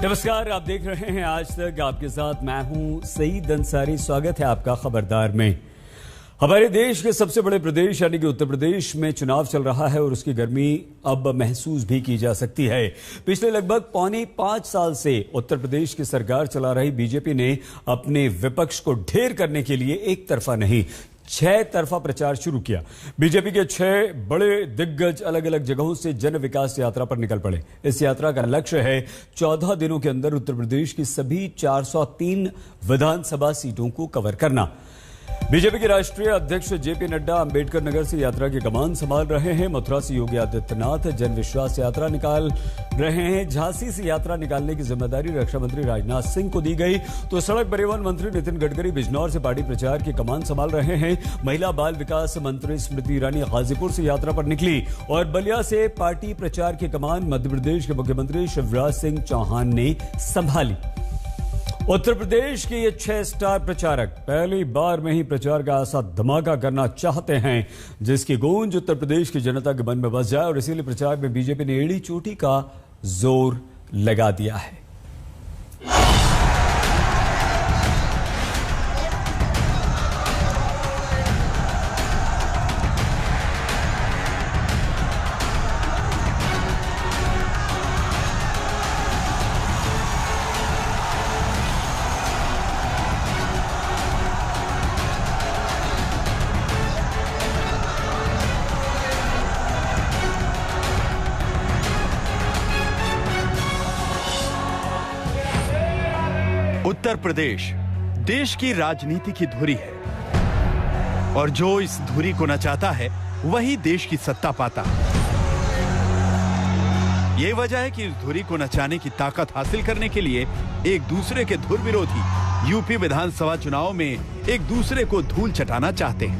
नमस्कार, आप देख रहे हैं आज तक। आपके साथ मैं हूं सईद अंसारी। स्वागत है आपका खबरदार में। हमारे देश के सबसे बड़े प्रदेश यानी कि उत्तर प्रदेश में चुनाव चल रहा है और उसकी गर्मी अब महसूस भी की जा सकती है। पिछले लगभग 5.25 साल से उत्तर प्रदेश की सरकार चला रही बीजेपी ने अपने विपक्ष को ढेर करने के लिए एक तरफा नहीं 6 तरफा प्रचार शुरू किया। बीजेपी के 6 बड़े दिग्गज अलग अलग जगहों से जन विकास यात्रा पर निकल पड़े। इस यात्रा का लक्ष्य है 14 दिनों के अंदर उत्तर प्रदेश की सभी 403 विधानसभा सीटों को कवर करना। बीजेपी के राष्ट्रीय अध्यक्ष जेपी नड्डा अंबेडकर नगर से यात्रा की कमान संभाल रहे हैं। मथुरा से योगी आदित्यनाथ जन विश्वास यात्रा निकाल रहे हैं। झांसी से यात्रा निकालने की जिम्मेदारी रक्षा मंत्री राजनाथ सिंह को दी गई, तो सड़क परिवहन मंत्री नितिन गडकरी बिजनौर से पार्टी प्रचार की कमान संभाल रहे हैं। महिला बाल विकास मंत्री स्मृति ईरानी गाजीपुर से यात्रा पर निकली और बलिया से पार्टी प्रचार की कमान मध्य प्रदेश के मुख्यमंत्री शिवराज सिंह चौहान ने संभाली। उत्तर प्रदेश के ये 6 स्टार प्रचारक पहली बार में ही प्रचार का ऐसा धमाका करना चाहते हैं जिसकी गूंज उत्तर प्रदेश की जनता के मन में बस जाए, और इसीलिए प्रचार में बीजेपी ने एड़ी चोटी का जोर लगा दिया है। उत्तर प्रदेश देश की राजनीति की धुरी है और जो इस धुरी को नचाता है वही देश की सत्ता पाता। यही वजह है कि इस धुरी को नचाने की ताकत हासिल करने के लिए एक दूसरे के धुर विरोधी यूपी विधानसभा चुनाव में एक दूसरे को धूल चटाना चाहते हैं।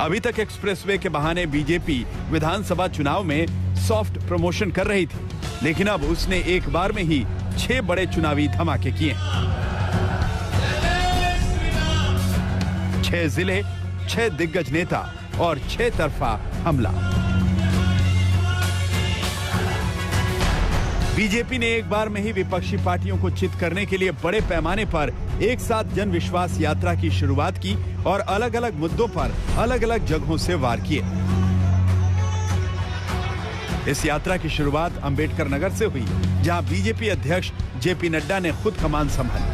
अभी तक एक्सप्रेसवे के बहाने बीजेपी विधानसभा चुनाव में सॉफ्ट प्रमोशन कर रही थी, लेकिन अब उसने एक बार में ही 6 बड़े चुनावी धमाके किए। 6 जिले, 6 दिग्गज नेता और 6 तरफा हमला। बीजेपी ने एक बार में ही विपक्षी पार्टियों को चित करने के लिए बड़े पैमाने पर एक साथ जन विश्वास यात्रा की शुरुआत की और अलग अलग मुद्दों पर अलग अलग जगहों से वार किए। इस यात्रा की शुरुआत अंबेडकर नगर से हुई, जहां बीजेपी अध्यक्ष जेपी नड्डा ने खुद कमान संभाली।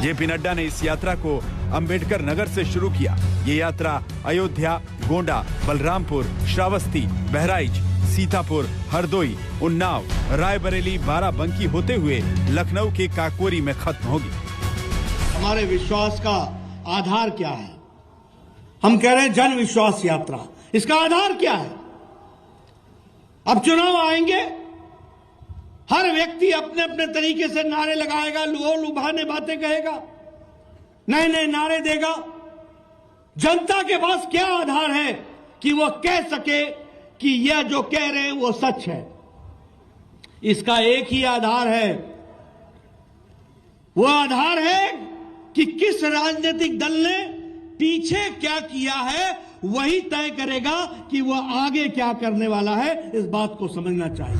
जेपी नड्डा ने इस यात्रा को अंबेडकर नगर से शुरू किया। ये यात्रा अयोध्या, गोंडा, बलरामपुर, श्रावस्ती, बहराइच, सीतापुर, हरदोई, उन्नाव, रायबरेली, बाराबंकी होते हुए लखनऊ के काकोरी में खत्म होगी। हमारे विश्वास का आधार क्या है? हम कह रहे हैं जन विश्वास यात्रा। इसका आधार क्या है? अब चुनाव आएंगे, हर व्यक्ति अपने अपने तरीके से नारे लगाएगा, लुभाने बातें कहेगा, नए नए नारे देगा। जनता के पास क्या आधार है कि वो कह सके कि यह जो कह रहे हैं वो सच है? इसका एक ही आधार है, वो आधार है कि किस राजनीतिक दल ने पीछे क्या किया है, वही तय करेगा कि वह आगे क्या करने वाला है। इस बात को समझना चाहिए।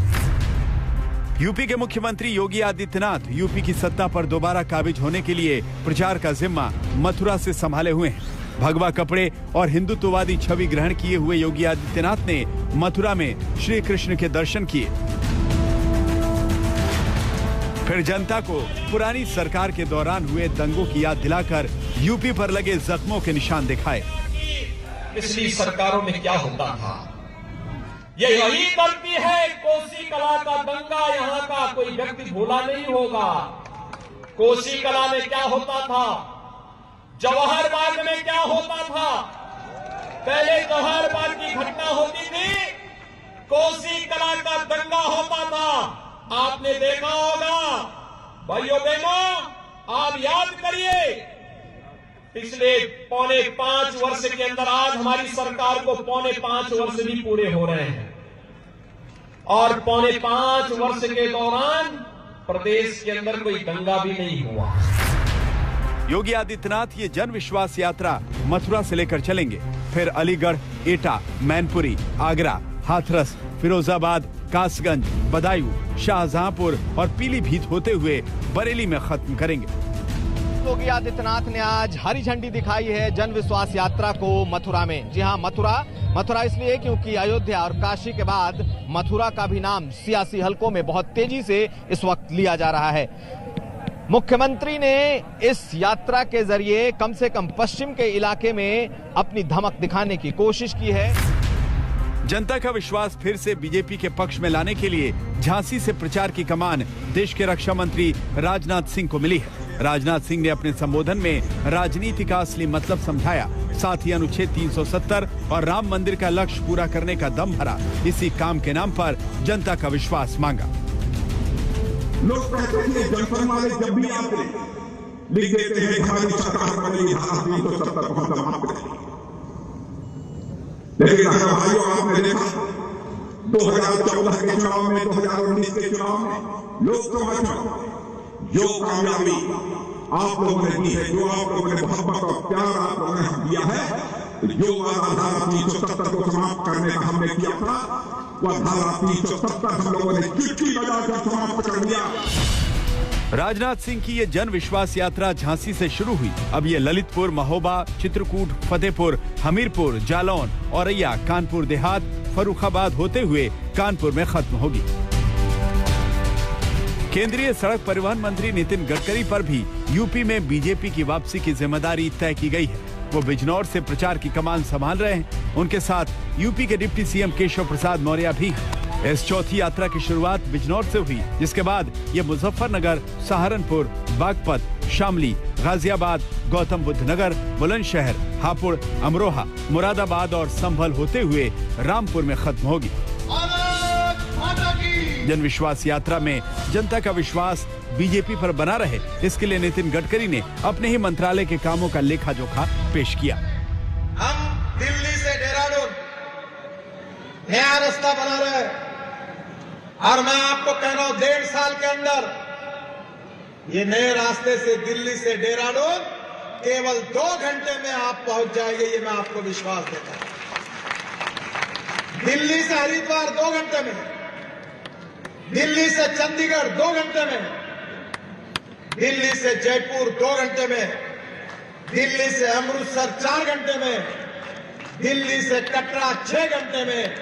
यूपी के मुख्यमंत्री योगी आदित्यनाथ यूपी की सत्ता पर दोबारा काबिज होने के लिए प्रचार का जिम्मा मथुरा से संभाले हुए हैं। भगवा कपड़े और हिंदुत्ववादी छवि ग्रहण किए हुए योगी आदित्यनाथ ने मथुरा में श्री कृष्ण के दर्शन किए, फिर जनता को पुरानी सरकार के दौरान हुए दंगों की याद दिलाकर यूपी पर लगे जख्मों के निशान दिखाए। पिछली सरकारों में क्या होता था, ये यही गलती है। कोसी कला का दंगा यहाँ का कोई व्यक्ति भूला नहीं होगा। कोसी कला में क्या होता था, जवाहर बाग में क्या होता था। पहले जवाहर बाग की घटना होती थी, कोसी कला का दंगा होता था। आपने देखा होगा, भाइयों बहनों, आप याद करिए, पिछले 4.25 वर्ष के अंदर आज हमारी सरकार को 4.25 वर्ष भी पूरे हो रहे हैं, और 4.25 वर्ष के दौरान प्रदेश के अंदर कोई दंगा भी नहीं हुआ। योगी आदित्यनाथ ये जन विश्वास यात्रा मथुरा से लेकर चलेंगे, फिर अलीगढ़, एटा, मैनपुरी, आगरा, हाथरस, फिरोजाबाद, कासगंज, बदायूं, शाहजहांपुर और पीलीभीत होते हुए बरेली में खत्म करेंगे। योगी आदित्यनाथ ने आज हरी झंडी दिखाई है जन विश्वास यात्रा को मथुरा में। जी हां, मथुरा इसलिए क्योंकि अयोध्या और काशी के बाद मथुरा का भी नाम सियासी हलकों में बहुत तेजी से इस वक्त लिया जा रहा है। मुख्यमंत्री ने इस यात्रा के जरिए कम से कम पश्चिम के इलाके में अपनी धमक दिखाने की कोशिश की है। जनता का विश्वास फिर से बीजेपी के पक्ष में लाने के लिए झांसी से प्रचार की कमान देश के रक्षा मंत्री राजनाथ सिंह को मिली है। राजनाथ सिंह ने अपने संबोधन में राजनीति का असली मतलब समझाया, साथ ही अनुच्छेद 370 और राम मंदिर का लक्ष्य पूरा करने का दम भरा। इसी काम के नाम पर जनता का विश्वास मांगा। लोग कहते हैं जनसंघ वाले जब भी आते लिख देते हैं हमारी सरकार बनेगी, धारा 370 को हम समाप्त करेंगे। लेकिन भाइयों, आपने देखा 2014 के चुनाव में, 2019 के चुनाव में, लोकसभा चुनाव जो कामयाबी आप लोगों ने दी है, जो आप लोगों ने मोहब्बत और प्यार आप लोगों ने दिया है, जो धारा 370 को समाप्त करने का हमने किया था, वह धारा 370 हम लोगों ने चिट्ठी बजाकर समाप्त कर दिया। राजनाथ सिंह की ये जन विश्वास यात्रा झांसी से शुरू हुई। अब ये ललितपुर, महोबा, चित्रकूट, फतेहपुर, हमीरपुर, जालौन, औरैया, कानपुर देहात, फर्रुखाबाद होते हुए कानपुर में खत्म होगी। केंद्रीय सड़क परिवहन मंत्री नितिन गडकरी पर भी यूपी में बीजेपी की वापसी की जिम्मेदारी तय की गई है। वो बिजनौर से प्रचार की कमान संभाल रहे हैं। उनके साथ यूपी के डिप्टी सीएम केशव प्रसाद मौर्य भी। इस चौथी यात्रा की शुरुआत बिजनौर से हुई, जिसके बाद ये मुजफ्फरनगर, सहारनपुर, बागपत, शामली, गाजियाबाद, गौतम बुद्ध नगर, बुलंदशहर, हापुड़, अमरोहा, मुरादाबाद और संभल होते हुए रामपुर में खत्म होगी। जन विश्वास यात्रा में जनता का विश्वास बीजेपी पर बना रहे, इसके लिए नितिन गडकरी ने अपने ही मंत्रालय के कामों का लेखा जोखा पेश किया। हम दिल्ली से देहरादून नया रास्ता बना रहे हैं और मैं आपको कह रहा हूं 1.5 साल के अंदर ये नए रास्ते से दिल्ली से देहरादून केवल 2 घंटे में आप पहुंच जाएंगे। ये मैं आपको विश्वास देता हूं। दिल्ली से हरिद्वार 2 घंटे में, दिल्ली से चंडीगढ़ 2 घंटे में, दिल्ली से जयपुर 2 घंटे में, दिल्ली से अमृतसर 4 घंटे में, दिल्ली से कटरा 6 घंटे में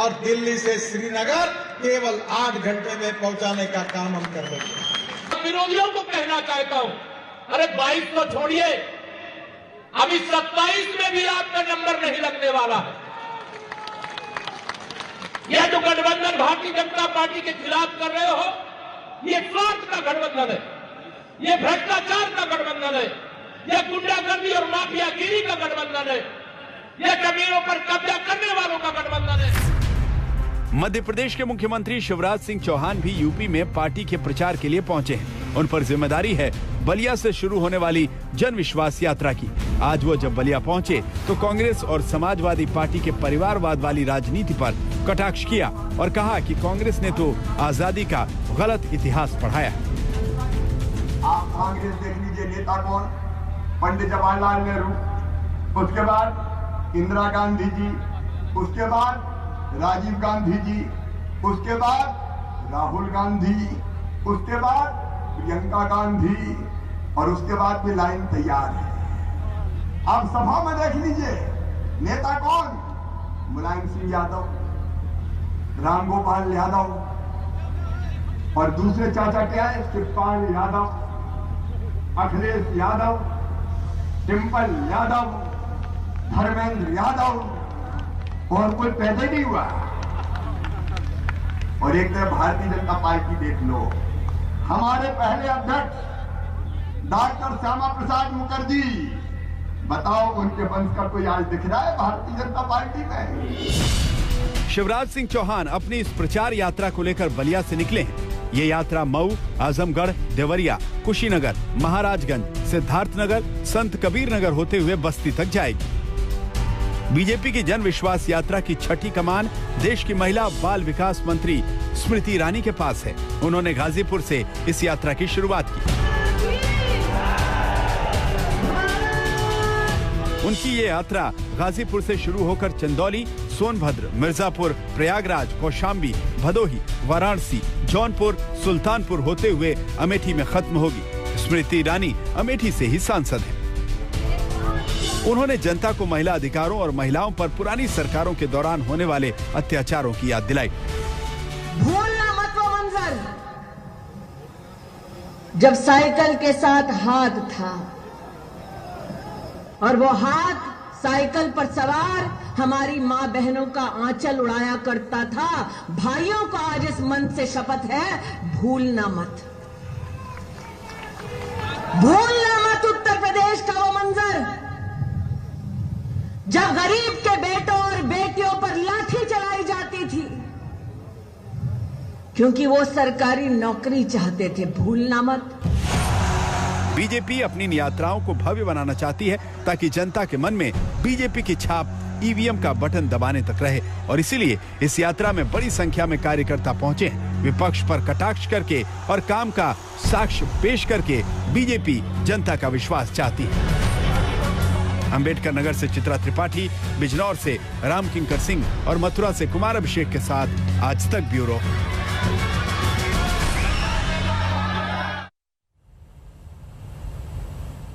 और दिल्ली से श्रीनगर केवल 8 घंटे में पहुंचाने का काम हम कर रहे हैं। विरोधियों को कहना चाहता हूं, अरे 22 तो छोड़िए, अभी 27 में भी आपका नंबर नहीं लगने वाला है। यह जो गठबंधन भारतीय जनता पार्टी के खिलाफ कर रहे हो, ये स्वार्थ का गठबंधन है, ये भ्रष्टाचार का गठबंधन है, यह गुंडागर्दी और माफियागिरी का गठबंधन है, यह जमीनों पर कब्जा करने वालों का गठबंधन है। मध्य प्रदेश के मुख्यमंत्री शिवराज सिंह चौहान भी यूपी में पार्टी के प्रचार के लिए पहुंचे हैं। उन पर जिम्मेदारी है बलिया से शुरू होने वाली जन विश्वास यात्रा की। आज वो जब बलिया पहुंचे तो कांग्रेस और समाजवादी पार्टी के परिवारवाद वाली राजनीति पर कटाक्ष किया और कहा कि कांग्रेस ने तो आजादी का गलत इतिहास पढ़ाया है। आप कांग्रेस देख लीजिए, नेता कौन? पंडित जवाहरलाल नेहरू, उसके बाद इंदिरा गांधी जी, उसके बाद राजीव गांधी जी, उसके बाद राहुल गांधी, उसके बाद प्रियंका गांधी और उसके बाद भी लाइन तैयार है। आप सभा में देख लीजिए, नेता कौन? मुलायम सिंह यादव, रामगोपाल यादव और दूसरे चाचा क्या है? शिवपाल यादव, अखिलेश यादव, डिम्पल यादव, धर्मेंद्र यादव और कोई पैदा नहीं हुआ। और एक तरफ भारतीय जनता पार्टी देख लो, हमारे पहले अध्यक्ष डॉक्टर श्यामा प्रसाद मुखर्जी, बताओ उनके वंश का कोई आज दिख रहा है भारतीय जनता पार्टी में? शिवराज सिंह चौहान अपनी इस प्रचार यात्रा को लेकर बलिया से निकले हैं। ये यात्रा मऊ, आजमगढ़, देवरिया, कुशीनगर, महाराजगंज, सिद्धार्थनगर, संत कबीर नगर होते हुए बस्ती तक जाएगी। बीजेपी की जन विश्वास यात्रा की छठी कमान देश की महिला बाल विकास मंत्री स्मृति ईरानी के पास है। उन्होंने गाजीपुर से इस यात्रा की शुरुआत की। उनकी ये यात्रा गाजीपुर से शुरू होकर चंदौली, सोनभद्र, मिर्जापुर, प्रयागराज, कौशाम्बी, भदोही, वाराणसी, जौनपुर, सुल्तानपुर होते हुए अमेठी में खत्म होगी। स्मृति ईरानी अमेठी से ही सांसद हैं। उन्होंने जनता को महिला अधिकारों और महिलाओं पर पुरानी सरकारों के दौरान होने वाले अत्याचारों की याद दिलाई। भूलना मत वो मंजर जब साइकिल के साथ हाथ था और वो हाथ साइकिल पर सवार हमारी मां बहनों का आंचल उड़ाया करता था। भाइयों को आज इस मन से शपथ है, भूलना मत, भूलना मत उत्तर प्रदेश का वो मंजर जब गरीब के बेटों और बेटियों पर लाठी चलाई जाती थी क्योंकि वो सरकारी नौकरी चाहते थे। भूलना मत। बीजेपी अपनी इन यात्राओं को भव्य बनाना चाहती है ताकि जनता के मन में बीजेपी की छाप ईवीएम का बटन दबाने तक रहे और इसीलिए इस यात्रा में बड़ी संख्या में कार्यकर्ता पहुंचे हैं। विपक्ष पर कटाक्ष करके और काम का साक्ष्य पेश करके बीजेपी जनता का विश्वास चाहती है। अंबेडकर नगर से चित्रा त्रिपाठी, बिजनौर से रामकिंकर सिंह और मथुरा से कुमार अभिषेक के साथ आज तक ब्यूरो।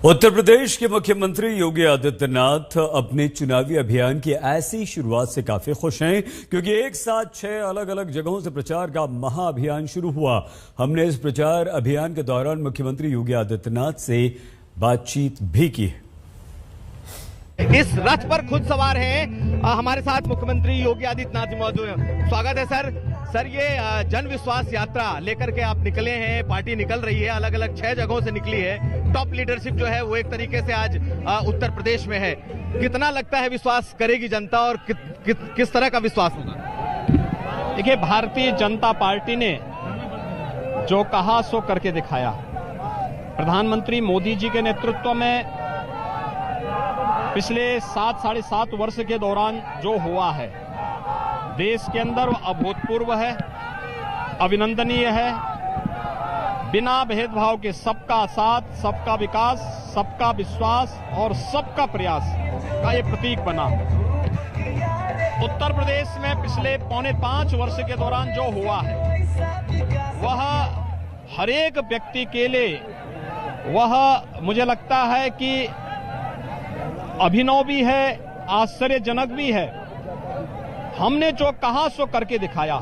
उत्तर प्रदेश के मुख्यमंत्री योगी आदित्यनाथ अपने चुनावी अभियान की ऐसी शुरुआत से काफी खुश हैं क्योंकि एक साथ 6 अलग अलग जगहों से प्रचार का महाअभियान शुरू हुआ। हमने इस प्रचार अभियान के दौरान मुख्यमंत्री योगी आदित्यनाथ से बातचीत भी की। इस रथ पर खुद सवार हैं हमारे साथ मुख्यमंत्री योगी आदित्यनाथ जी मौजूद हैं। स्वागत है सर। सर, ये जन विश्वास यात्रा लेकर के आप निकले हैं, पार्टी निकल रही है, अलग अलग 6 जगहों से निकली है। टॉप लीडरशिप जो है वो एक तरीके से आज उत्तर प्रदेश में है। कितना लगता है विश्वास करेगी जनता और किस तरह का विश्वास होगा? देखिए, भारतीय जनता पार्टी ने जो कहा सो करके दिखाया। प्रधानमंत्री मोदी जी के नेतृत्व में पिछले 7 साढ़े 7 वर्ष के दौरान जो हुआ है देश के अंदर, वो अभूतपूर्व है, अभिनंदनीय है। बिना भेदभाव के सबका साथ, सबका विकास, सबका विश्वास और सबका प्रयास का ये प्रतीक बना। उत्तर प्रदेश में पिछले 4.25 वर्ष के दौरान जो हुआ है वह हर एक व्यक्ति के लिए वह मुझे लगता है कि अभिनव भी है, आश्चर्यजनक भी है। हमने जो कहा सो करके दिखाया,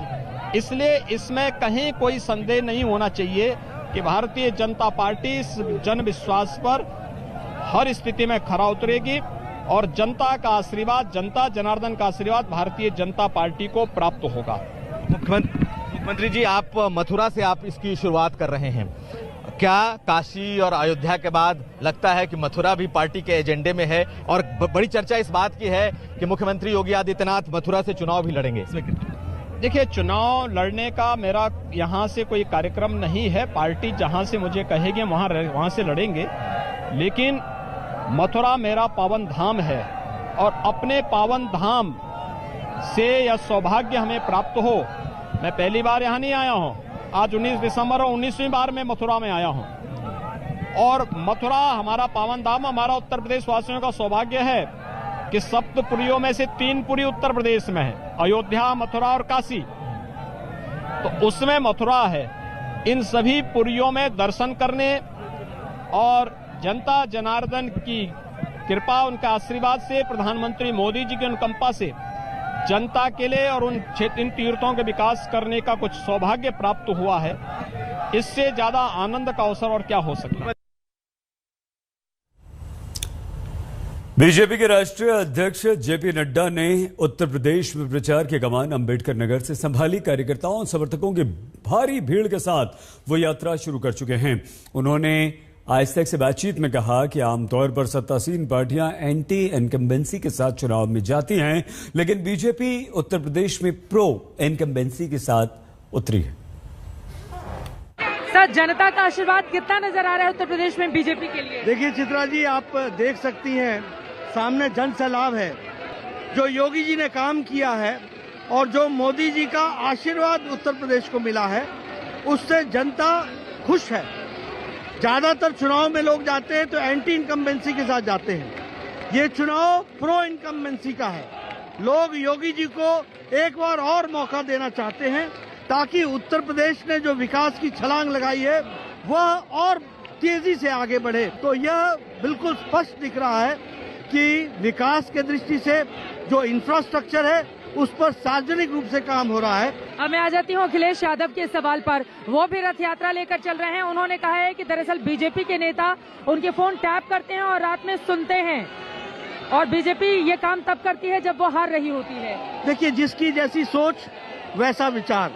इसलिए इसमें कहीं कोई संदेह नहीं होना चाहिए कि भारतीय जनता पार्टी इस जन विश्वास पर हर स्थिति में खरा उतरेगी और जनता का आशीर्वाद, जनता जनार्दन का आशीर्वाद भारतीय जनता पार्टी को प्राप्त होगा। मुख्यमंत्री जी, आप मथुरा से आप इसकी शुरुआत कर रहे हैं। क्या काशी और अयोध्या के बाद लगता है कि मथुरा भी पार्टी के एजेंडे में है? और बड़ी चर्चा इस बात की है कि मुख्यमंत्री योगी आदित्यनाथ मथुरा से चुनाव भी लड़ेंगे। देखिए, चुनाव लड़ने का मेरा यहां से कोई कार्यक्रम नहीं है। पार्टी जहां से मुझे कहेगी वहां से लड़ेंगे, लेकिन मथुरा मेरा पावन धाम है और अपने पावन धाम से यह सौभाग्य हमें प्राप्त हो। मैं पहली बार यहां नहीं आया हूं, आज 19 दिसंबर और 19वीं बार मैं मथुरा में आया हूं और मथुरा हमारा पावन धाम, हमारा उत्तर प्रदेश वासियों का सौभाग्य है कि 7 पुरियों में से 3 पुरी उत्तर प्रदेश में है, अयोध्या, मथुरा और काशी। तो उसमें मथुरा है। इन सभी पुरियों में दर्शन करने और जनता जनार्दन की कृपा, उनका आशीर्वाद से, प्रधानमंत्री मोदी जी की अनुकंपा से जनता के लिए और इन तीर्थों के विकास करने का कुछ सौभाग्य प्राप्त हुआ है। इससे ज्यादा आनंद का अवसर और क्या हो सकता है। बीजेपी के राष्ट्रीय अध्यक्ष जेपी नड्डा ने उत्तर प्रदेश में प्रचार की कमान अंबेडकर नगर से संभाली। कार्यकर्ताओं और समर्थकों की भारी भीड़ के साथ वो यात्रा शुरू कर चुके हैं। उन्होंने आज तक से बातचीत में कहा कि आमतौर पर सत्तासीन पार्टियां एंटी इनकम्बेंसी के साथ चुनाव में जाती हैं, लेकिन बीजेपी उत्तर प्रदेश में प्रो इनकम्बेंसी के साथ उतरी है। सर, जनता का आशीर्वाद कितना नजर आ रहा है उत्तर प्रदेश में बीजेपी के लिए? देखिए चित्रा जी, आप देख सकती हैं सामने जन सैलाब है। जो योगी जी ने काम किया है और जो मोदी जी का आशीर्वाद उत्तर प्रदेश को मिला है, उससे जनता खुश है। ज्यादातर चुनाव में लोग जाते हैं तो एंटी इनकम्बेंसी के साथ जाते हैं। ये चुनाव प्रो इनकम्बेंसी का है लोग योगी जी को एक बार और मौका देना चाहते हैं ताकि उत्तर प्रदेश ने जो विकास की छलांग लगाई है वह और तेजी से आगे बढ़े। तो यह बिल्कुल स्पष्ट दिख रहा है कि विकास के दृष्टि से जो इंफ्रास्ट्रक्चर है उस पर सार्वजनिक रूप से काम हो रहा है। अब मैं आ जाती हूँ अखिलेश यादव के सवाल पर। वो भी रथ यात्रा लेकर चल रहे हैं। उन्होंने कहा है कि दरअसल बीजेपी के नेता उनके फोन टैप करते हैं और रात में सुनते हैं और बीजेपी ये काम तब करती है जब वो हार रही होती है। देखिए, जिसकी जैसी सोच वैसा विचार,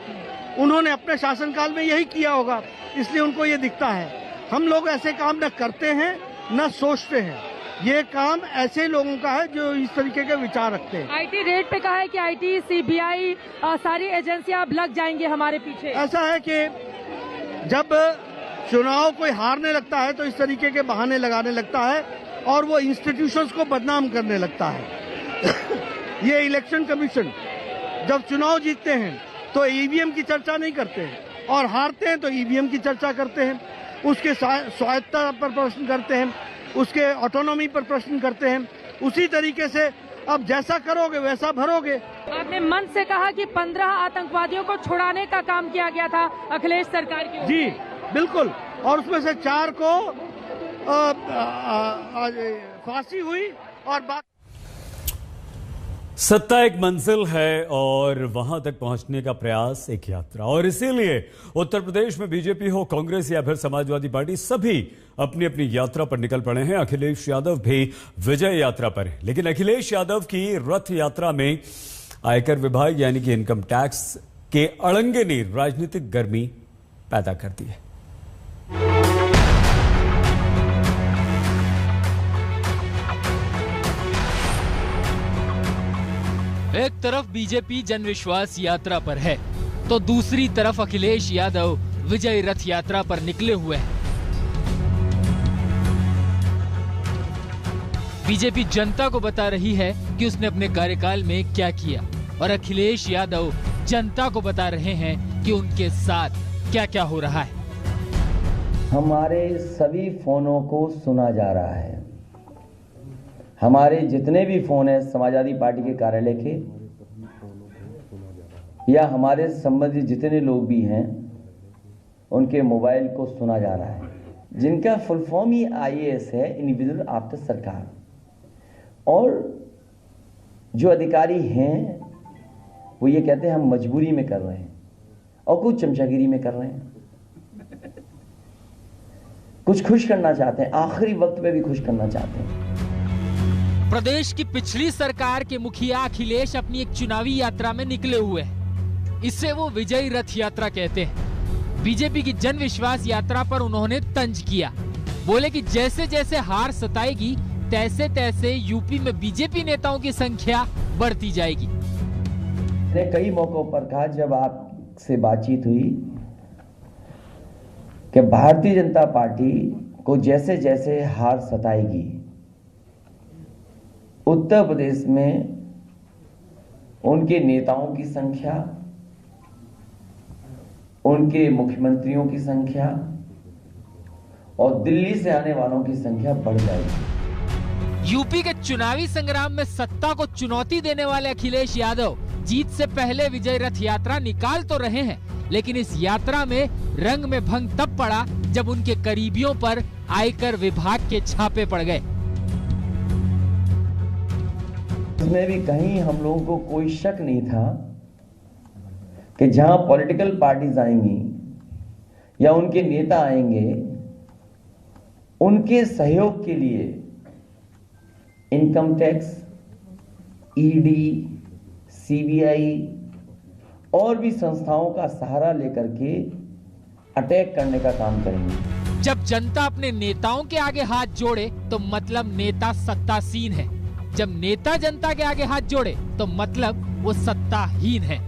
उन्होंने अपने शासनकाल में यही किया होगा, इसलिए उनको ये दिखता है। हम लोग ऐसे काम न करते हैं न सोचते हैं। ये काम ऐसे लोगों का है जो इस तरीके के विचार रखते हैं। आईटी रेड पे कहा है कि आईटी, सीबीआई, सारी एजेंसियां अब लग जाएंगे हमारे पीछे। ऐसा है कि जब चुनाव कोई हारने लगता है तो इस तरीके के बहाने लगाने लगता है और वो इंस्टीट्यूशंस को बदनाम करने लगता है। ये इलेक्शन कमीशन जब चुनाव जीतते हैं तो ईवीएम की चर्चा नहीं करते हैं और हारते हैं तो ईवीएम की चर्चा करते हैं, उसके स्वायत्तता पर प्रश्न करते हैं, उसके ऑटोनॉमी पर प्रश्न करते हैं। उसी तरीके से अब जैसा करोगे वैसा भरोगे। आपने मन से कहा कि 15 आतंकवादियों को छुड़ाने का काम किया गया था अखिलेश सरकार की। जी बिल्कुल, और उसमें से 4 को फांसी हुई और बाकी सत्ता एक मंजिल है और वहां तक पहुंचने का प्रयास एक यात्रा, और इसीलिए उत्तर प्रदेश में बीजेपी हो, कांग्रेस या फिर समाजवादी पार्टी, सभी अपनी अपनी यात्रा पर निकल पड़े हैं। अखिलेश यादव भी विजय यात्रा पर है, लेकिन अखिलेश यादव की रथ यात्रा में आयकर विभाग यानी कि इनकम टैक्स के अड़ंगे ने राजनीतिक गर्मी पैदा कर दी है। एक तरफ बीजेपी जन विश्वास यात्रा पर है तो दूसरी तरफ अखिलेश यादव विजय रथ यात्रा पर निकले हुए हैं। बीजेपी जनता को बता रही है कि उसने अपने कार्यकाल में क्या किया और अखिलेश यादव जनता को बता रहे हैं कि उनके साथ क्या क्या हो रहा है। हमारे सभी फोनों को सुना जा रहा है। हमारे जितने भी फोन हैं समाजवादी पार्टी के कार्यालय के या हमारे संबंधित जितने लोग भी हैं उनके मोबाइल को सुना जा रहा है, जिनका फुल फॉर्म ही IAS है, इंडिविजुअल आफ्टर सरकार। और जो अधिकारी हैं वो ये कहते हैं हम मजबूरी में कर रहे हैं और कुछ चमचागिरी में कर रहे हैं, कुछ खुश करना चाहते हैं, आखिरी वक्त में भी खुश करना चाहते हैं। प्रदेश की पिछली सरकार के मुखिया अखिलेश अपनी एक चुनावी यात्रा में निकले हुए हैं। इसे वो विजयी रथ यात्रा कहते हैं। बीजेपी की जन विश्वास यात्रा पर उन्होंने तंज किया, बोले कि जैसे जैसे हार सताएगी तैसे तैसे यूपी में बीजेपी नेताओं की संख्या बढ़ती जाएगी। मैंने कई मौकों पर कहा जब आपसे बातचीत हुई कि भारतीय जनता पार्टी को जैसे जैसे हार सताएगी उत्तर प्रदेश में उनके नेताओं की संख्या, उनके मुख्यमंत्रियों की संख्या और दिल्ली से आने वालों की संख्या बढ़ जाएगी। यूपी के चुनावी संग्राम में सत्ता को चुनौती देने वाले अखिलेश यादव जीत से पहले विजय रथ यात्रा निकाल तो रहे हैं, लेकिन इस यात्रा में रंग में भंग तब पड़ा जब उनके करीबियों पर आयकर विभाग के छापे पड़ गए। इसमें भी कहीं हम लोगों को कोई शक नहीं था कि जहां पॉलिटिकल पार्टीज आएंगी या उनके नेता आएंगे, उनके सहयोग के लिए इनकम टैक्स, ED, CBI और भी संस्थाओं का सहारा लेकर के अटैक करने का काम करेंगे। जब जनता अपने नेताओं के आगे हाथ जोड़े तो मतलब नेता सत्तासीन है, जब नेता जनता के आगे हाथ जोड़े तो मतलब वो सत्ताहीन है,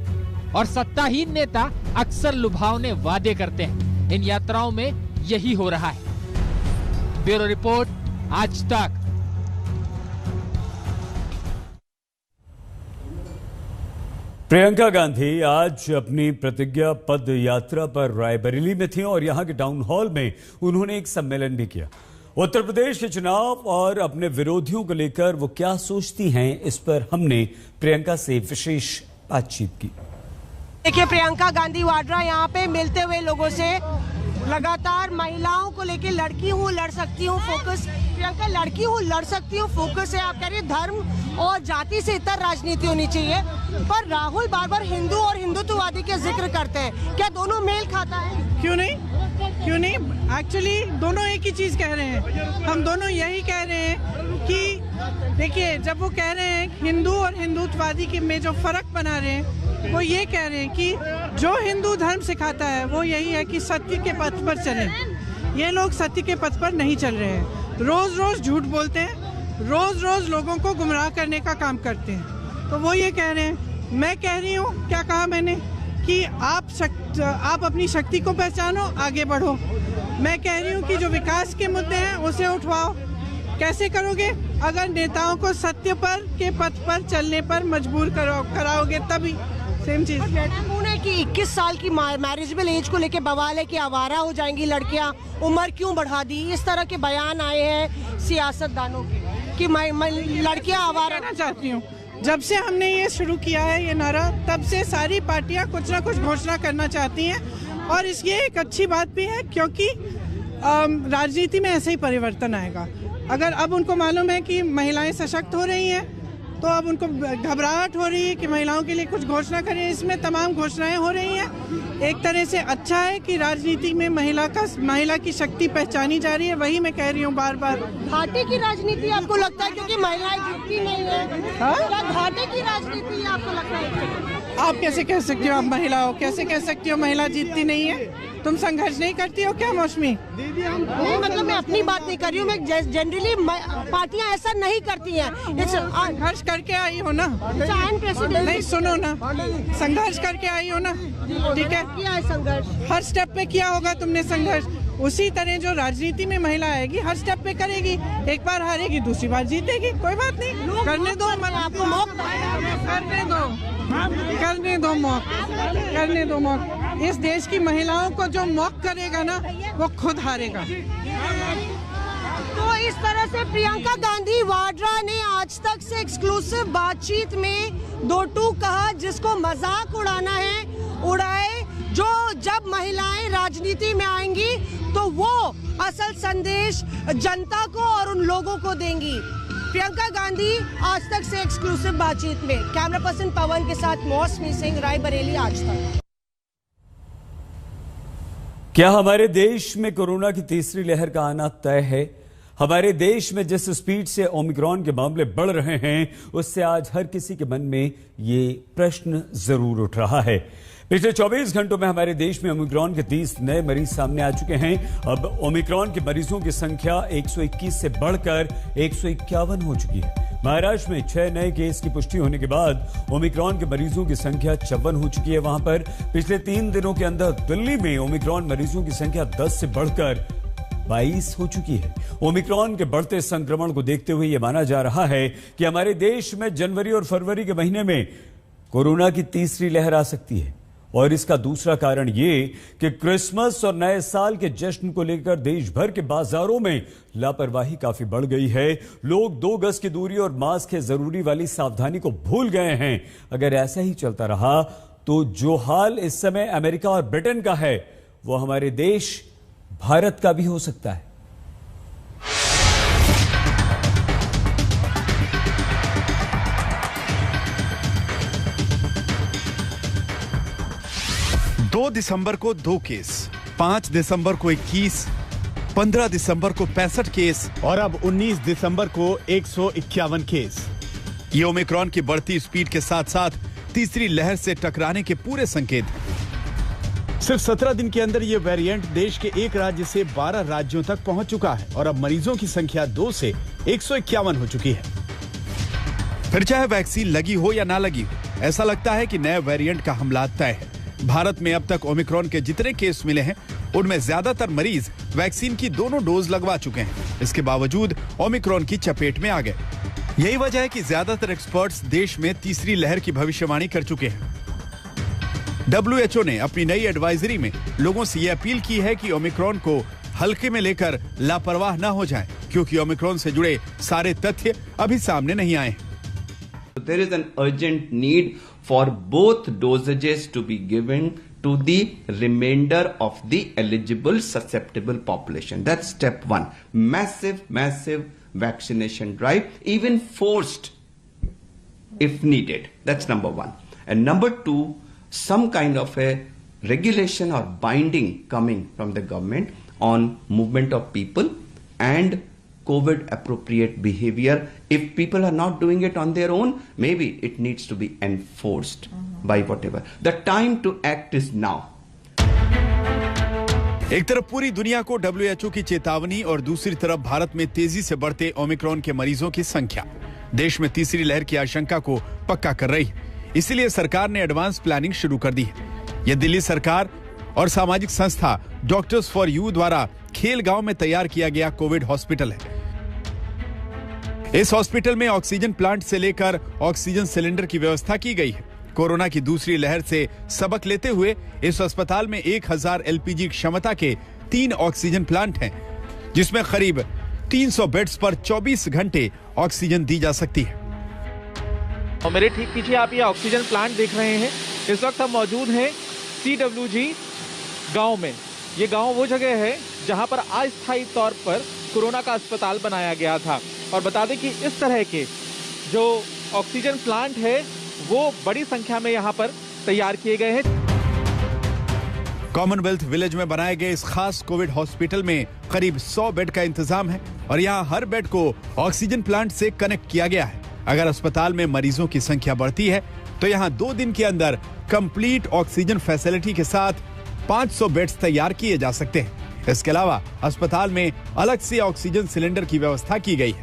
और सत्ताहीन नेता अक्सर लुभावने वादे करते हैं। इन यात्राओं में यही हो रहा है। ब्यूरो रिपोर्ट, आज तक। प्रियंका गांधी आज अपनी प्रतिज्ञा पद यात्रा पर रायबरेली में थी और यहां के टाउन हॉल में उन्होंने एक सम्मेलन भी किया उत्तर प्रदेश के चुनाव और अपने विरोधियों को लेकर वो क्या सोचती हैं, इस पर हमने प्रियंका से विशेष बातचीत की। देखिए, प्रियंका गांधी वाड्रा यहाँ पे मिलते हुए लोगों से लगातार महिलाओं को लेके लड़की हूँ लड़ सकती हूँ फोकस। प्रियंका, लड़की हूँ लड़ सकती हूँ फोकस है, आप कह रही है धर्म और जाति से इतर राजनीति होनी चाहिए, पर राहुल बार बार हिंदू और हिंदुत्ववादी के जिक्र करते हैं, क्या दोनों मेल खाता है? क्यों नहीं, एक्चुअली दोनों एक ही चीज कह रहे हैं। हम दोनों यही कह रहे हैं कि देखिए, जब वो कह रहे हैं हिंदू और हिंदुत्ववादी के में जो फर्क बना रहे हैं, वो ये कह रहे हैं कि जो हिंदू धर्म सिखाता है वो यही है कि सत्य के पथ पर चलें। ये लोग सत्य के पथ पर नहीं चल रहे हैं, रोज रोज झूठ बोलते हैं, रोज रोज लोगों को गुमराह करने का काम करते हैं। तो वो ये कह रहे हैं, मैं कह रही हूँ, क्या कहा मैंने, कि आप अपनी शक्ति को पहचानो, आगे बढ़ो। मैं कह रही हूँ कि जो विकास के मुद्दे हैं उसे उठवाओ। कैसे करोगे? अगर नेताओं को सत्य पर के पथ पर चलने पर मजबूर कराओगे तभी। सेम चीज है कि 21 साल की मैरिजेबल एज को लेके बवाल है कि आवारा हो जाएंगी लड़कियां, उम्र क्यों बढ़ा दी, इस तरह के बयान आए हैं सियासतदानों के कि लड़कियां आवारा। कहना चाहती हूँ, जब से हमने ये शुरू किया है ये नारा, तब से सारी पार्टियां कुछ ना कुछ घोषणा करना चाहती हैं, और ये एक अच्छी बात भी है क्योंकि राजनीति में ऐसे ही परिवर्तन आएगा। अगर अब उनको मालूम है कि महिलाएं सशक्त हो रही हैं, तो अब उनको घबराहट हो रही है कि महिलाओं के लिए कुछ घोषणा करें। इसमें तमाम घोषणाएं हो रही हैं। एक तरह से अच्छा है कि राजनीति में महिला की शक्ति पहचानी जा रही है। वही मैं कह रही हूँ बार बार। घाटे की राजनीति आपको लगता है क्योंकि महिलाएं जीतती नहीं है? क्या घाटे की राजनीति आपको लगता है? आप कैसे कह सकती हो? आप महिला हो, कैसे कह सकती हो महिला जीतती नहीं है? तुम संघर्ष नहीं करती हो क्या मौसमी? नहीं, मतलब मैं अपनी बात नहीं कर रही हूँ, मैं जनरली पार्टियां ऐसा नहीं करती हैं। संघर्ष करके आई हो ना? नहीं, सुनो ना, संघर्ष करके आई हो ना, ठीक है? किया है संघर्ष, हर स्टेप पे किया होगा तुमने संघर्ष। उसी तरह जो राजनीति में महिला आएगी, हर स्टेप पे करेगी, एक बार हारेगी, दूसरी बार जीतेगी, कोई बात नहीं, करने दो, आपको मौका करने दो मौका। इस देश की महिलाओं को जो मौका करेगा ना, वो खुद हारेगा। तो इस तरह से प्रियंका गांधी वाड्रा ने आज तक से एक्सक्लूसिव बातचीत में दो टूक कहा, जिसको मजाक उड़ाना है उड़ाए, जो जब महिलाएं राजनीति में आएंगी तो वो असल संदेश जनता को और उन लोगों को देंगी। प्रियंका गांधी आज तक से एक्सक्लूसिव बातचीत में। कैमरा पर्सन पवन के साथ मौसमी सिंह, रायबरेली, आज तक। क्या हमारे देश में कोरोना की तीसरी लहर का आना तय है? हमारे देश में जिस स्पीड से ओमिक्रॉन के मामले बढ़ रहे हैं, उससे आज हर किसी के मन में ये प्रश्न जरूर उठ रहा है। पिछले 24 घंटों में हमारे देश में ओमिक्रॉन के 30 नए मरीज सामने आ चुके हैं। अब ओमिक्रॉन के मरीजों की संख्या 121 से बढ़कर 151 हो चुकी है। महाराष्ट्र में 6 नए केस की पुष्टि होने के बाद ओमिक्रॉन के मरीजों की संख्या 54 हो चुकी है। वहां पर पिछले 3 दिनों के अंदर दिल्ली में ओमिक्रॉन मरीजों की संख्या 10 से बढ़कर 22 हो चुकी है। ओमिक्रॉन के बढ़ते संक्रमण को देखते हुए यह माना जा रहा है कि हमारे देश में जनवरी और फरवरी के महीने में कोरोना की तीसरी लहर आ सकती है। और इसका दूसरा कारण ये कि क्रिसमस और नए साल के जश्न को लेकर देश भर के बाजारों में लापरवाही काफी बढ़ गई है। लोग 2 गज की दूरी और मास्क है जरूरी वाली सावधानी को भूल गए हैं। अगर ऐसा ही चलता रहा तो जो हाल इस समय अमेरिका और ब्रिटेन का है, वो हमारे देश भारत का भी हो सकता है। दो दिसंबर को 2 केस, 5 दिसंबर को 21, 15 दिसंबर को 65 केस और अब 19 दिसंबर को 151 केस। ये ओमिक्रॉन की बढ़ती स्पीड के साथ साथ तीसरी लहर से टकराने के पूरे संकेत हैं। सिर्फ 17 दिन के अंदर ये वेरिएंट देश के एक राज्य से 12 राज्यों तक पहुंच चुका है और अब मरीजों की संख्या 2 से 151 हो चुकी है। फिर चाहे वैक्सीन लगी हो या ना लगी हो, ऐसा लगता है कि नए वेरिएंट का हमला तय है। भारत में अब तक ओमिक्रॉन के जितने केस मिले हैं, उनमें ज्यादातर मरीज वैक्सीन की दोनों डोज लगवा चुके हैं। इसके बावजूद ओमिक्रॉन की चपेट में आ गए। यही वजह है कि ज्यादातर एक्सपर्ट्स देश में तीसरी लहर की भविष्यवाणी कर चुके हैं। WHO ने अपनी नई एडवाइजरी में लोगों से यह अपील की है कि ओमिक्रॉन को हल्के में लेकर लापरवाह न हो जाएं, क्योंकि ओमिक्रॉन से जुड़े सारे तथ्य अभी सामने नहीं आए। There is an urgent need for both dosages to be given to the remainder of the eligible susceptible population. That's step one. Massive vaccination drive, even forced if needed. That's number one. And number two, some kind of a regulation or binding coming from the government on movement of people and COVID appropriate behavior. If people are not doing it on their own, maybe it needs to be enforced by whatever. The time to act is now. एक तरफ पूरी दुनिया को WHO की चेतावनी और दूसरी तरफ भारत में तेजी से बढ़ते ओमिक्रॉन के मरीजों की संख्या देश में तीसरी लहर की आशंका को पक्का कर रही है। इसीलिए सरकार ने एडवांस प्लानिंग शुरू कर दी है। यह दिल्ली सरकार और सामाजिक संस्था डॉक्टर्स फॉर यू द्वारा खेलगांव में तैयार किया गया कोविड हॉस्पिटल है। इस हॉस्पिटल में ऑक्सीजन प्लांट से लेकर ऑक्सीजन सिलेंडर की व्यवस्था की गई है। कोरोना की दूसरी लहर से सबक लेते हुए इस अस्पताल में 1000 एलपीजी क्षमता के 3 ऑक्सीजन प्लांट हैं, जिसमें करीब 300 बेड्स पर 24 घंटे ऑक्सीजन दी जा सकती है। और मेरे ठीक पीछे आप ये ऑक्सीजन प्लांट देख रहे हैं। इस वक्त हम मौजूद हैं CWG गांव में। ये गांव वो जगह है जहां पर अस्थायी तौर पर कोरोना का अस्पताल बनाया गया था। और बता दें कि इस तरह के जो ऑक्सीजन प्लांट है वो बड़ी संख्या में यहाँ पर तैयार किए गए हैं। कॉमनवेल्थ विलेज में बनाए गए इस खास कोविड हॉस्पिटल में करीब 100 बेड का इंतजाम है और यहाँ हर बेड को ऑक्सीजन प्लांट से कनेक्ट किया गया है। अगर अस्पताल में मरीजों की संख्या बढ़ती है तो यहाँ 2 दिन के अंदर कंप्लीट ऑक्सीजन फैसिलिटी के साथ 500 बेड्स तैयार किए जा सकते हैं। इसके अलावा अस्पताल में अलग से ऑक्सीजन सिलेंडर की व्यवस्था की गई है।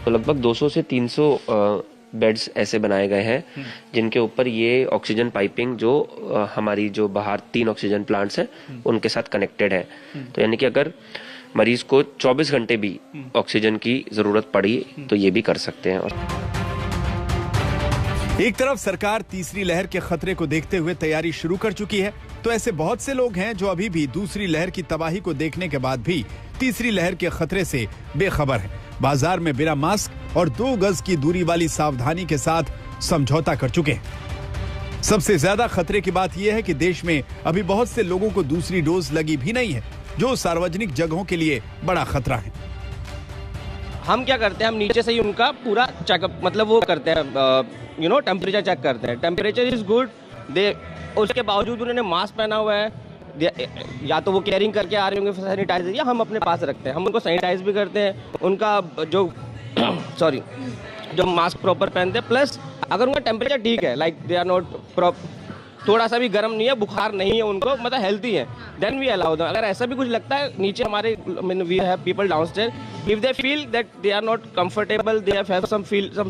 तो लगभग 200 से 300 बेड्स ऐसे बनाए गए हैं जिनके ऊपर ये ऑक्सीजन पाइपिंग जो हमारी जो बाहर 3 ऑक्सीजन प्लांट्स हैं उनके साथ कनेक्टेड है। तो यानी कि अगर मरीज को 24 घंटे भी ऑक्सीजन की जरूरत पड़ी तो ये भी कर सकते हैं। एक तरफ सरकार तीसरी लहर के खतरे को देखते हुए तैयारी शुरू कर चुकी है, तो ऐसे बहुत से लोग हैं जो अभी भी दूसरी लहर की तबाही को देखने के बाद भी तीसरी लहर के खतरे से बेखबर हैं। बाजार में बिना मास्क और 2 गज की दूरी वाली सावधानी के साथ समझौता कर चुके हैं। सबसे ज्यादा खतरे की बात यह है कि देश में अभी बहुत से लोगों को दूसरी डोज लगी भी नहीं है, जो सार्वजनिक जगहों के लिए बड़ा खतरा है। हम क्या करते हैं, हम नीचे से ही उनका पूरा चेकअप मतलब वो करते हैं, टेम्परेचर चेक करते हैं। टेम्परेचर इज गुड, उसके बावजूद उन्होंने मास्क पहना हुआ है, या तो वो कैरिंग करके आ रहे होंगे सैनिटाइजर, या हम अपने पास रखते हैं। हम उनको सैनिटाइज भी करते हैं, उनका जो मास्क प्रॉपर पहनते हैं। प्लस अगर उनका टेम्परेचर ठीक है, लाइक दे आर नॉट थोड़ा सा भी गर्म नहीं है, बुखार नहीं है उनको, मतलब हेल्थी है, देन वी अलाउ देम। अगर ऐसा भी कुछ लगता है, नीचे हमारे we have people downstair, if they feel that they are not comfortable, they have some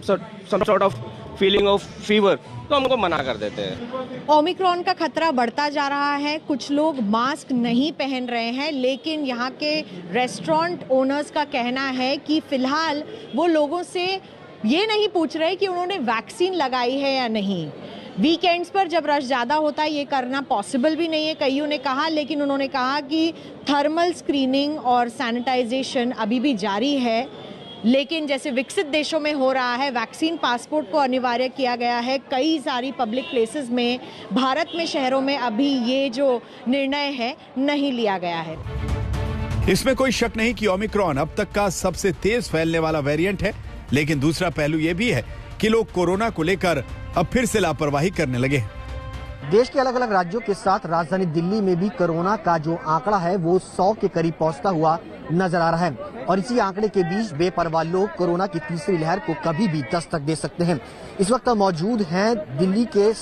sort of feeling of fever, तो हम उनको मना कर देते हैं। ओमिक्रॉन का खतरा बढ़ता जा रहा है। कुछ लोग मास्क नहीं पहन रहे हैं, लेकिन यहाँ के रेस्टोरेंट ओनर्स का कहना है कि फिलहाल वो लोगों से ये नहीं पूछ रहे कि उन्होंने वैक्सीन लगाई है या नहीं। वीकेंड्स पर जब रश ज़्यादा होता है ये करना पॉसिबल भी नहीं है, कईयों ने कहा, लेकिन उन्होंने कहा कि थर्मल स्क्रीनिंग और सैनिटाइजेशन अभी भी जारी है। लेकिन जैसे विकसित देशों में हो रहा है, वैक्सीन पासपोर्ट को अनिवार्य किया गया है कई सारी पब्लिक प्लेसेस में। भारत में शहरों में अभी ये जो निर्णय है नहीं लिया गया है। इसमें कोई शक नहीं कि ओमिक्रॉन अब तक का सबसे तेज फैलने वाला वेरिएंट है, लेकिन दूसरा पहलू ये भी है कि लोग कोरोना को लेकर अब फिर से लापरवाही करने लगे हैं। देश के अलग अलग राज्यों के साथ राजधानी दिल्ली में भी कोरोना का जो आंकड़ा है वो 100 के करीब पहुंचता हुआ नजर आ रहा है। और इसी आंकड़े के बीच बेपरवाह लोग कोरोना की तीसरी लहर को कभी भी दस्तक दे सकते हैं। इस वक्त हम मौजूद हैं दिल्ली के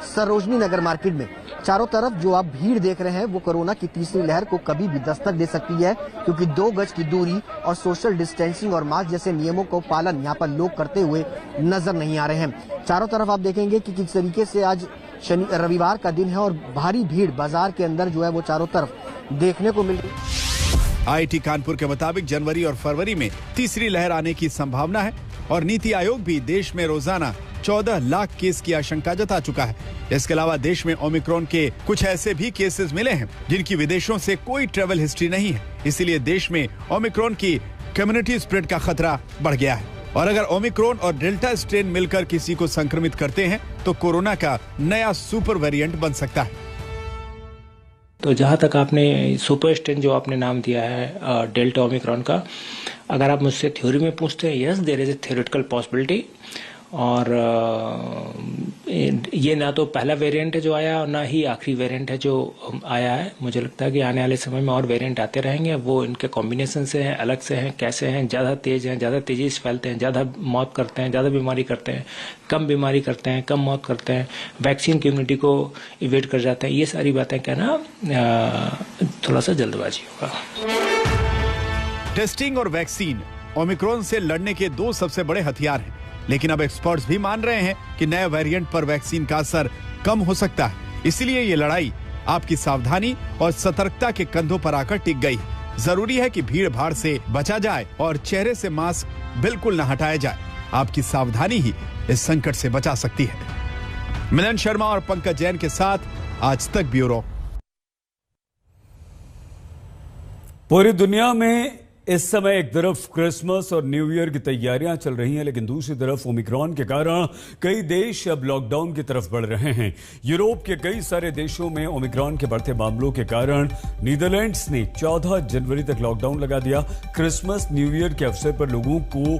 सरोजनी नगर मार्केट में। चारों तरफ जो आप भीड़ देख रहे हैं वो कोरोना की तीसरी लहर को कभी भी दस्तक दे सकती है, क्योंकि 2 गज की दूरी और सोशल डिस्टेंसिंग और मास्क जैसे नियमों को पालन यहाँ पर लोग करते हुए नजर नहीं आ रहे हैं। चारों तरफ आप देखेंगे कि किस तरीके से आज रविवार का दिन है और भारी भीड़ बाजार के अंदर जो है वो चारों तरफ देखने को मिल रही। IIT कानपुर के मुताबिक जनवरी और फरवरी में तीसरी लहर आने की संभावना है और नीति आयोग भी देश में रोजाना 14 लाख केस की आशंका जता चुका है। इसके अलावा देश में ओमिक्रॉन के कुछ ऐसे भी केसेस मिले हैं जिनकी विदेशों से कोई ट्रैवल हिस्ट्री नहीं है। इसीलिए देश में ओमिक्रॉन की कम्युनिटी स्प्रेड का खतरा बढ़ गया है और अगर ओमिक्रॉन और डेल्टा स्ट्रेन मिलकर किसी को संक्रमित करते हैं तो कोरोना का नया सुपर वेरिएंट बन सकता है। तो जहाँ तक आपने सुपर स्ट्रेन जो आपने नाम दिया है डेल्टा ओमिक्रॉन का, अगर आप मुझसे थ्योरी में पूछते हैं, yes there is a theoretical possibility. और ये ना तो पहला वेरिएंट है जो आया और ना ही आखिरी वेरिएंट है जो आया है। मुझे लगता है कि आने वाले समय में और वेरिएंट आते रहेंगे। वो इनके कॉम्बिनेशन से हैं, अलग से हैं, कैसे हैं, ज़्यादा तेज हैं, ज़्यादा तेजी से फैलते हैं, ज़्यादा मौत करते हैं, ज़्यादा बीमारी करते हैं, कम बीमारी करते हैं, कम मौत करते हैं, वैक्सीन कम्युनिटी को इवेट कर जाते हैं। ये सारी बातें कहना थोड़ा सा जल्दबाजी होगा। टेस्टिंग और वैक्सीन ओमिक्रॉन से लड़ने के दो सबसे बड़े हथियार हैं, लेकिन अब एक्सपर्ट्स भी मान रहे हैं कि नए वेरिएंट पर वैक्सीन का असर कम हो सकता है। इसलिए ये लड़ाई आपकी सावधानी और सतर्कता के कंधों पर आकर टिक गई। जरूरी है कि भीड़ भाड़ से बचा जाए और चेहरे से मास्क बिल्कुल न हटाया जाए। आपकी सावधानी ही इस संकट से बचा सकती है। मिलन शर्मा और पंकज जैन के साथ आज तक ब्यूरो। पूरी दुनिया में इस समय एक तरफ क्रिसमस और न्यू ईयर की तैयारियां चल रही हैं, लेकिन दूसरी तरफ ओमिक्रॉन के कारण कई देश अब लॉकडाउन की तरफ बढ़ रहे हैं। यूरोप के कई सारे देशों में ओमिक्रॉन के बढ़ते मामलों के कारण नीदरलैंड्स ने 14 जनवरी तक लॉकडाउन लगा दिया। क्रिसमस न्यू ईयर के अवसर पर लोगों को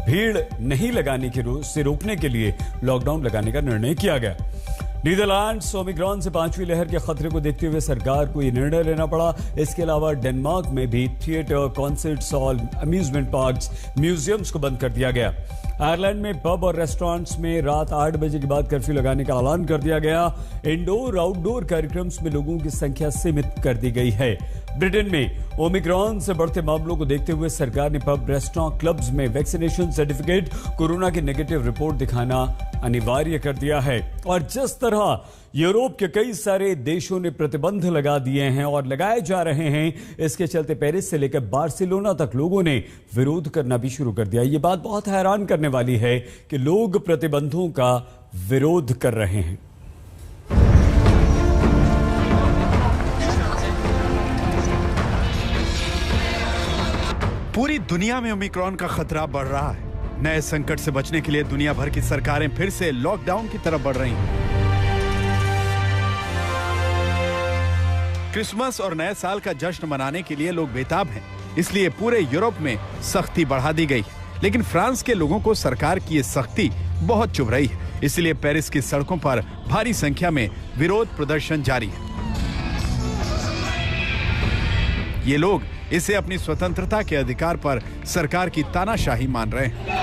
भीड़ नहीं लगाने से रोकने के लिए लॉकडाउन लगाने का निर्णय किया गया। नीदरलैंड्स ओमिक्रॉन से 5वीं लहर के खतरे को देखते हुए सरकार को यह निर्णय लेना पड़ा। इसके अलावा डेनमार्क में भी theatre, concerts hall, amusement parks, museums को बंद कर दिया गया। आयरलैंड में पब और रेस्टोरेंट्स में रात 8 बजे के बाद कर्फ्यू लगाने का ऐलान कर दिया गया। इंडोर आउटडोर कार्यक्रम्स में लोगों की संख्या सीमित कर दी गई है। ब्रिटेन में ओमिक्रॉन से बढ़ते मामलों को देखते हुए सरकार ने पब, रेस्टोरेंट, क्लब्स में वैक्सीनेशन सर्टिफिकेट, कोरोना की नेगेटिव रिपोर्ट दिखाना अनिवार्य कर दिया है। और जिस तरह यूरोप के कई सारे देशों ने प्रतिबंध लगा दिए हैं और लगाए जा रहे हैं, इसके चलते पेरिस से लेकर बार्सिलोना तक लोगों ने विरोध करना भी शुरू कर दिया। ये बात बहुत हैरान करने वाली है कि लोग प्रतिबंधों का विरोध कर रहे हैं। पूरी दुनिया में ओमिक्रॉन का खतरा बढ़ रहा है। नए संकट से बचने के लिए दुनिया भर की सरकारें फिर से लॉकडाउन की तरफ बढ़ रही हैं। क्रिसमस और नए साल का जश्न मनाने के लिए लोग बेताब हैं, इसलिए पूरे यूरोप में सख्ती बढ़ा दी गई। लेकिन फ्रांस के लोगों को सरकार की ये सख्ती बहुत चुभ रही है, इसलिए पेरिस की सड़कों पर भारी संख्या में विरोध प्रदर्शन जारी है। ये लोग इसे अपनी स्वतंत्रता के अधिकार पर सरकार की तानाशाही मान रहे हैं।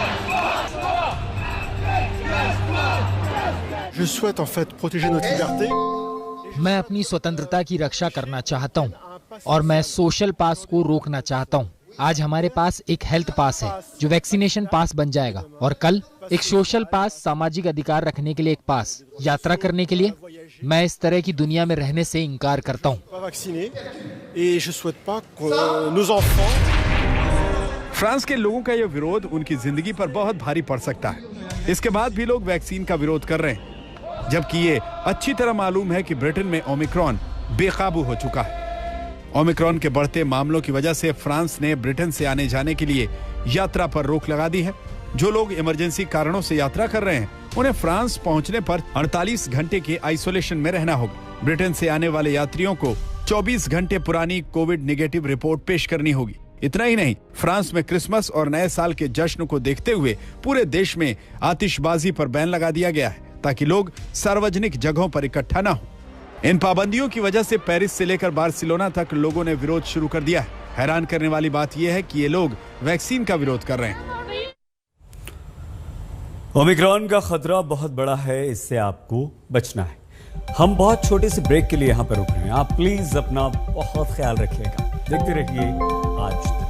Je souhaite en fait protéger notre liberté. मैं अपनी स्वतंत्रता की रक्षा करना चाहता हूं और मैं सोशल पास को रोकना चाहता हूं। आज हमारे पास एक हेल्थ पास है जो वैक्सीनेशन पास बन जाएगा और कल एक सोशल पास, सामाजिक अधिकार रखने के लिए एक पास, यात्रा करने के लिए। मैं इस तरह की दुनिया में रहने से इनकार करता हूं। फ्रांस के लोगों का यह विरोध उनकी जिंदगी पर बहुत भारी पड़ सकता है। इसके बाद भी लोग वैक्सीन का विरोध कर रहे हैं, जबकि ये अच्छी तरह मालूम है कि ब्रिटेन में ओमिक्रॉन बेकाबू हो चुका है। ओमिक्रॉन के बढ़ते मामलों की वजह से फ्रांस ने ब्रिटेन से आने जाने के लिए यात्रा पर रोक लगा दी है। जो लोग इमरजेंसी कारणों से यात्रा कर रहे हैं, उन्हें फ्रांस पहुंचने पर 48 घंटे के आइसोलेशन में रहना होगा। ब्रिटेन से आने वाले यात्रियों को 24 घंटे पुरानी कोविड नेगेटिव रिपोर्ट पेश करनी होगी। इतना ही नहीं, फ्रांस में क्रिसमस और नए साल के जश्न को देखते हुए पूरे देश में आतिशबाजी पर बैन लगा दिया गया है, ताकि लोग सार्वजनिक जगहों पर इकट्ठा न हो। इन पाबंदियों की वजह से पेरिस से लेकर बार्सिलोना तक लोगों ने विरोध शुरू कर दिया है। हैरान करने वाली बात यह है कि ये लोग वैक्सीन का विरोध कर रहे हैं। ओमिक्रॉन का खतरा बहुत बड़ा है, इससे आपको बचना है। हम बहुत छोटे से ब्रेक के लिए यहां पर रुक रहे हैं। आप प्लीज अपना बहुत ख्याल रखिएगा। देखते रहिए आज तक।